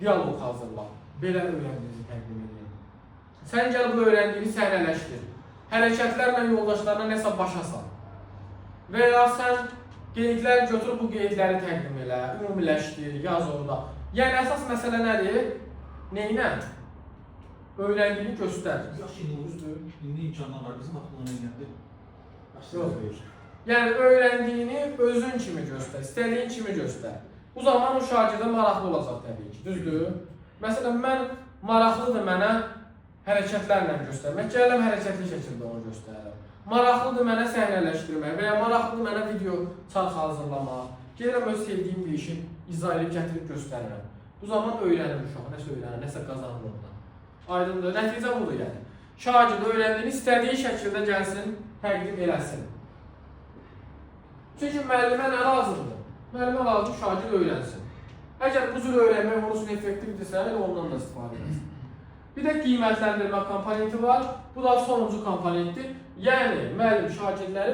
dialoq hazırla. Belə öyrəndiyinizi təqdim edin. Sən gəl bu öyrəndiyini səhnələşdir. Hərəkətlərlə yoldaşlarına nəsə başa sal. Və ya sən qeydlər götürüb bu qeydləri təqdim elə, ümumiləşdir, yaz orada. Yəni əsas məsələ nədir? Neynə? Öyrəndiyini göstər. Yaş indi indi imkanlar var. Bizim vaxtlarına gəldi. Yox. Yəni öyrəndiyini özün kimi göstər, istədiyin kimi göstər. Bu zaman o şagirdə maraqlı olacaq təbii ki, düzdür? Məsələn, mən maraqlıdır mənə hərəkətlərlə göstərmək, gələm hərəkətli şəkildə onu göstərirəm. Maraqlıdır mənə səhnələşdirmək və ya maraqlıdır mənə video çarx hazırlamaq. Gəlirəm öz sevdiyim bir işi izah edib gətirib göstərirəm. Bu zaman öyrənir uşaq, nəsə öyrənir, nəsə qazanır ondan. Aydındır, nəticə budur yəni. Şagird öyrəndiyini istədiyi şəkildə gəlsin, təqdim eləsin. Çünki müəllimə nə lazımdır? Müəllimə lazım şagird öyrənsin. Əgər bu cür öyrənmək onun üçün effektivdirsə, elə ondan da istifadə edəsin. Bir də qiymətləndirmə komponenti var. Bu da sonuncu komponentdir. Yəni müəllim şagirdləri